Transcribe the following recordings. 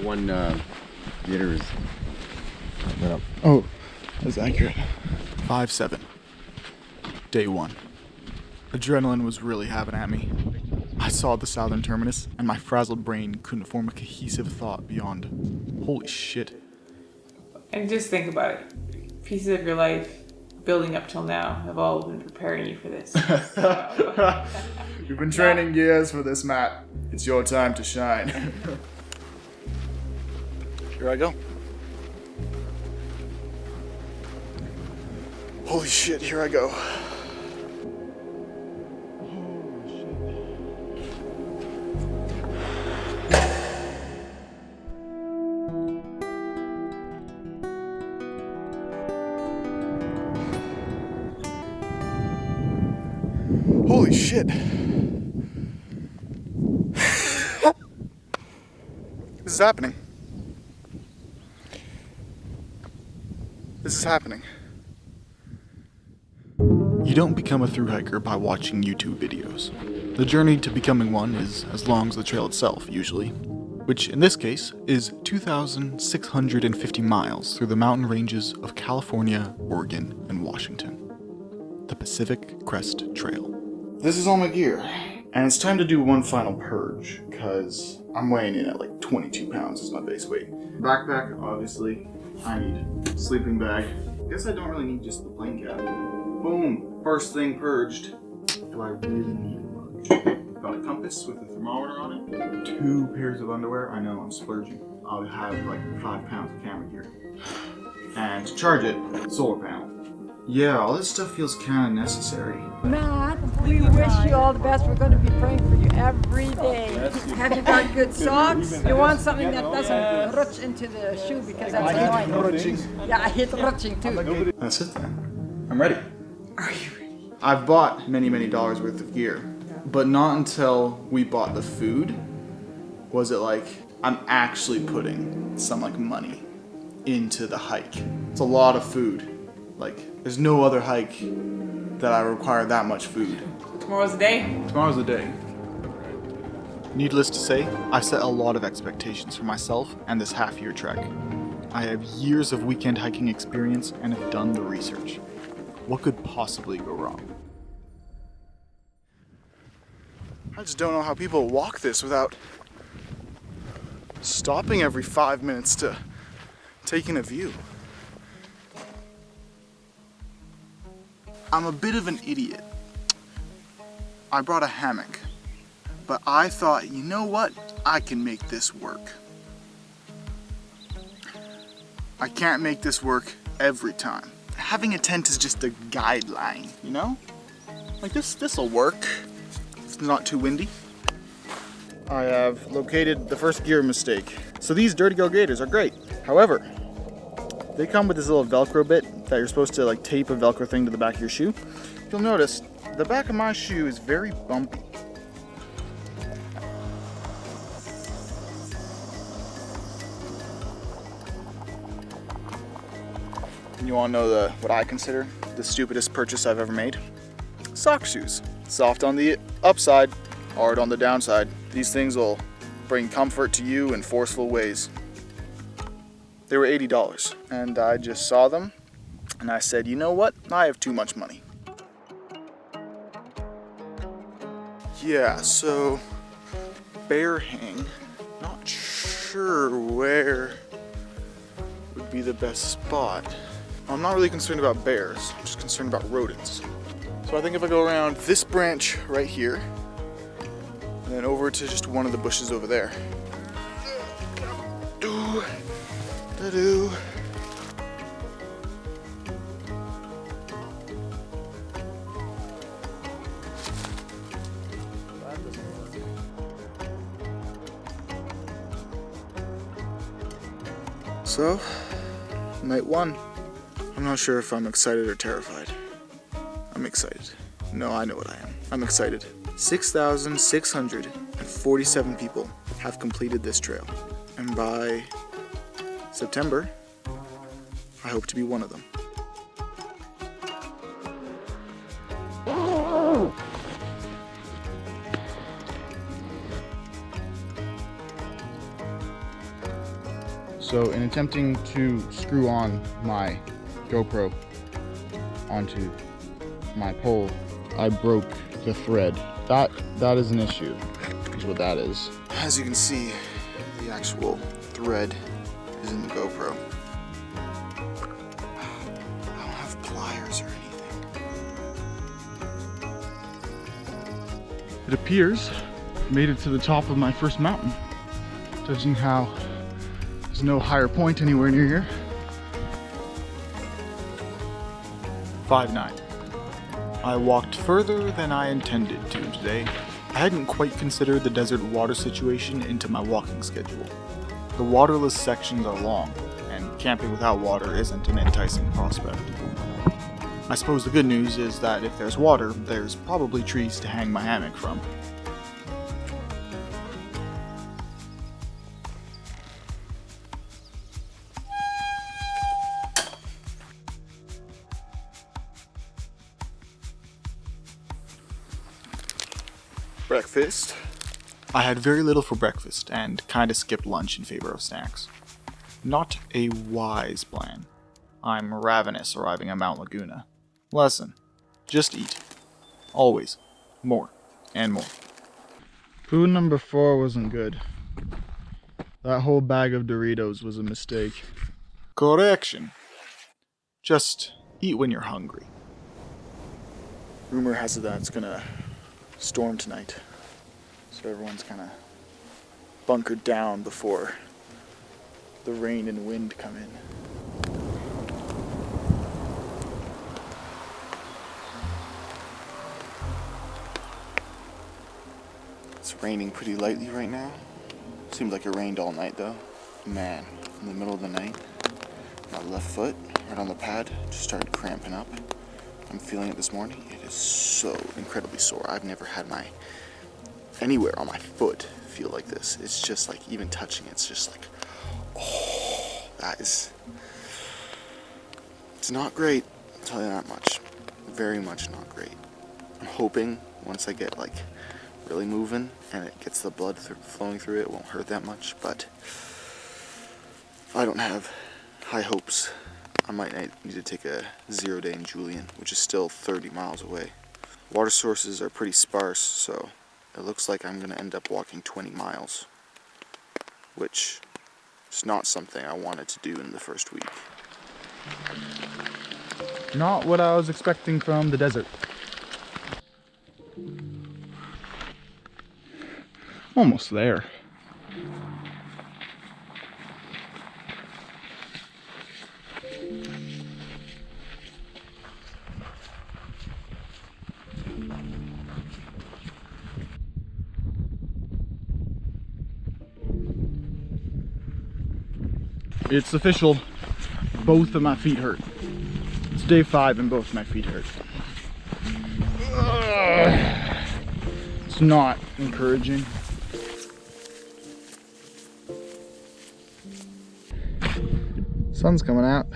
one theater is lit up. Oh, that's accurate. 5-7. Day 1. Adrenaline was really having at me. I saw the southern terminus, and my frazzled brain couldn't form a cohesive thought beyond, holy shit. And just think about it. Pieces of your life, building up till now, have all been preparing you for this. You've been training years for this, Matt. It's your time to shine. Here I go. Holy shit, here I go. Holy shit. This is happening. This is happening. You don't become a thru hiker by watching YouTube videos. The journey to becoming one is as long as the trail itself, usually, which in this case is 2,650 miles through the mountain ranges of California, Oregon, and Washington. The Pacific Crest Trail. This is all my gear, and it's time to do one final purge, because I'm weighing in at like 22 pounds is my base weight. Backpack, obviously. I need sleeping bag. Guess I don't really need just the plane cap. Boom! First thing purged. Do I really need much? Got a compass with a thermometer on it. 2 pairs of underwear. I know, I'm splurging. I'll have like 5 pounds of camera gear. And to charge it, solar panel. Yeah, all this stuff feels kind of necessary. Matt, we wish you all the best. We're going to be praying for you every day. Have you got good socks? You want something that doesn't rutsch into the shoe because that's annoying. Yeah, I hate rutsching too. That's it then. I'm ready. Are you ready? I've bought many, many dollars worth of gear, but not until we bought the food was it like I'm actually putting some like money into the hike. It's a lot of food. Like, there's no other hike that I require that much food. Tomorrow's the day. Tomorrow's the day. Needless to say, I've set a lot of expectations for myself and this half-year trek. I have years of weekend hiking experience and have done the research. What could possibly go wrong? I just don't know how people walk this without stopping every 5 minutes to take in a view. I'm a bit of an idiot. I brought a hammock, but I thought, you know what? I can make this work. I can't make this work every time. Having a tent is just a guideline, you know? Like this'll work. It's not too windy. I have located the first gear mistake. So these Dirty Go gaiters are great. However, they come with this little Velcro bit that you're supposed to like tape a Velcro thing to the back of your shoe. You'll notice the back of my shoe is very bumpy. And you wanna know what I consider the stupidest purchase I've ever made? Sock shoes. Soft on the upside, hard on the downside. These things will bring comfort to you in forceful ways. They were $80, and I just saw them, and I said, you know what? I have too much money. Yeah, so bear hang. Not sure where would be the best spot. I'm not really concerned about bears. I'm just concerned about rodents. So I think if I go around this branch right here, and then over to just one of the bushes over there. Da-do. So, night 1. I'm not sure if I'm excited or terrified. I'm excited. No, I know what I am. I'm excited. 6,647 people have completed this trail. And by September, I hope to be one of them. So in attempting to screw on my GoPro onto my pole, I broke the thread. That is an issue, is what that is. As you can see, the actual thread is in the GoPro. I don't have pliers or anything. It appears I made it to the top of my first mountain, judging how there's no higher point anywhere near here. 5-9. I walked further than I intended to today. I hadn't quite considered the desert water situation into my walking schedule. The waterless sections are long, and camping without water isn't an enticing prospect. I suppose the good news is that if there's water, there's probably trees to hang my hammock from. Breakfast. I had very little for breakfast and kinda skipped lunch in favor of snacks. Not a wise plan. I'm ravenous arriving at Mount Laguna. Lesson: just eat. Always. More. And more. Food number 4 wasn't good. That whole bag of Doritos was a mistake. Correction. Just eat when you're hungry. Rumor has it that it's gonna storm tonight, so everyone's kind of bunkered down before the rain and wind come in. It's raining pretty lightly right now. Seems like it rained all night though. Man, in the middle of the night, my left foot right on the pad just started cramping up. I'm feeling it this morning. It is so incredibly sore. I've never had anywhere on my foot feel like this. It's just like, even touching it's just like, oh, it's not great. I'll tell you that much. Very much not great. I'm hoping once I get like really moving and it gets the blood flowing through it won't hurt that much, but I don't have high hopes. I might need to take a 0-day in Julian, which is still 30 miles away. Water sources are pretty sparse, so it looks like I'm going to end up walking 20 miles, which is not something I wanted to do in the first week. Not what I was expecting from the desert. Almost there. It's official, both of my feet hurt. It's day 5 and both my feet hurt. It's not encouraging. Sun's coming out.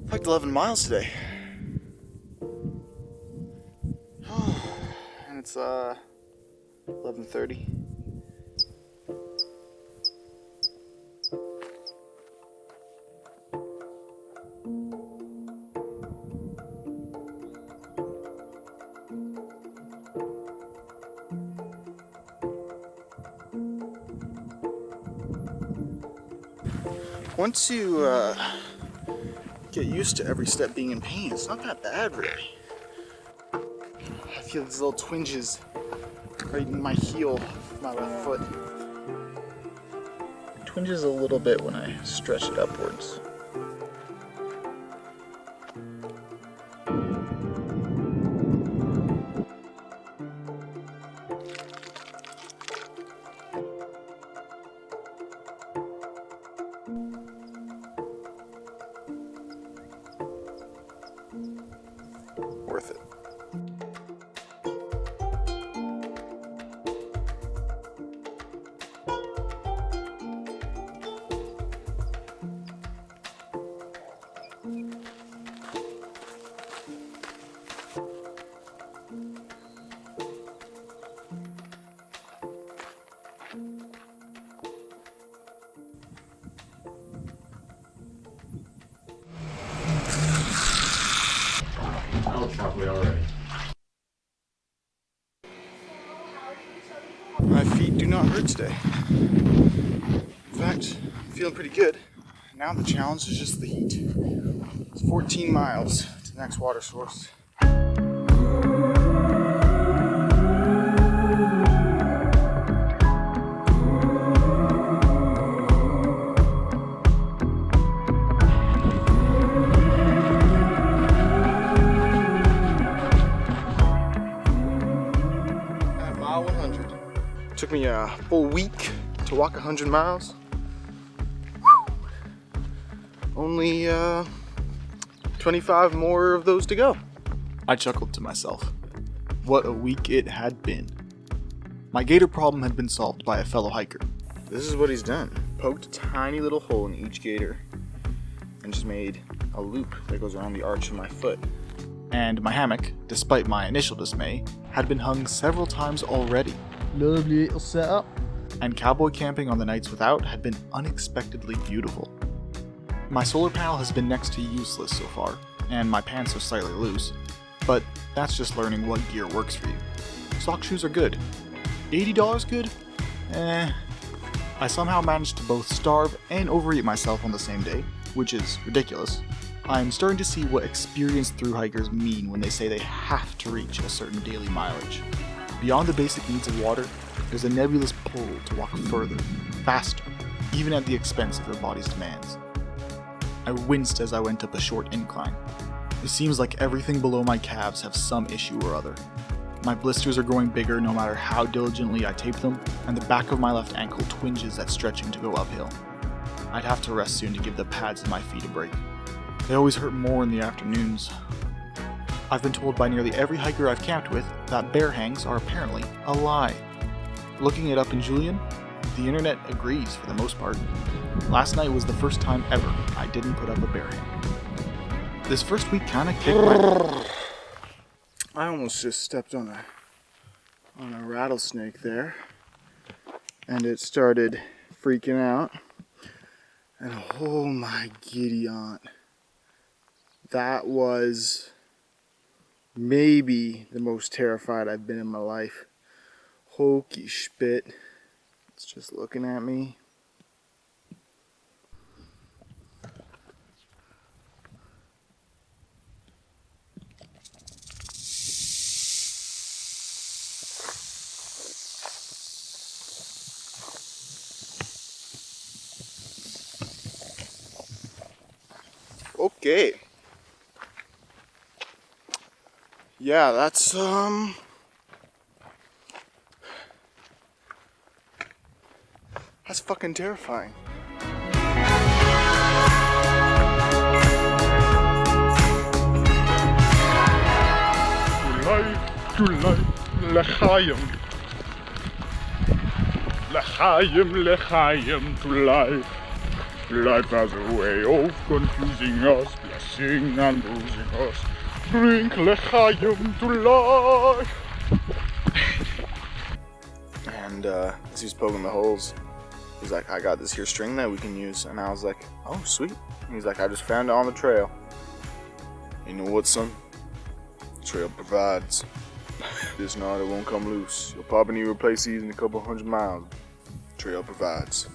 Hiked 11 miles today. And it's 11:30. Once you get used to every step being in pain, it's not that bad really. I feel these little twinges right in my heel, my left foot. It twinges a little bit when I stretch it upwards. Worth it. not hurt today. In fact, I'm feeling pretty good. Now the challenge is just the heat. It's 14 miles to the next water source. At mile 100. Took me a full week to walk 100 miles. Whew. Only 25 more of those to go. I chuckled to myself. What a week it had been. My gator problem had been solved by a fellow hiker. This is what he's done. Poked a tiny little hole in each gator and just made a loop that goes around the arch of my foot. And my hammock, despite my initial dismay, had been hung several times already. Lovely little setup. And cowboy camping on the nights without had been unexpectedly beautiful. My solar panel has been next to useless so far, and my pants are slightly loose, but that's just learning what gear works for you. Sock shoes are good. $80 good? I somehow managed to both starve and overeat myself on the same day, which is ridiculous. I'm starting to see what experienced thru hikers mean when they say they have to reach a certain daily mileage. Beyond the basic needs of water, there's a nebulous pull to walk further, faster, even at the expense of your body's demands. I winced as I went up a short incline. It seems like everything below my calves have some issue or other. My blisters are growing bigger no matter how diligently I tape them, and the back of my left ankle twinges at stretching to go uphill. I'd have to rest soon to give the pads in my feet a break. They always hurt more in the afternoons. I've been told by nearly every hiker I've camped with that bear hangs are apparently a lie. Looking it up in Julian, the internet agrees for the most part. Last night was the first time ever I didn't put up a bear hang. This first week kinda kicked my... I almost just stepped on a rattlesnake there, and it started freaking out. And oh my giddy aunt, that was maybe the most terrified I've been in my life. Holy spit. It's just looking at me. Okay. Yeah, that's fucking terrifying. To life, l'chaim. L'chaim, to life. Life has a way of confusing us, blessing and losing us. Drink l'chaim to life. And as he's poking the holes, he's like, I got this here string that we can use. And I was like, oh, sweet. And he's like, I just found it on the trail. You know what, son? The trail provides. This knot, it won't come loose. You'll probably need to replace these in a couple 100 miles. Trail provides.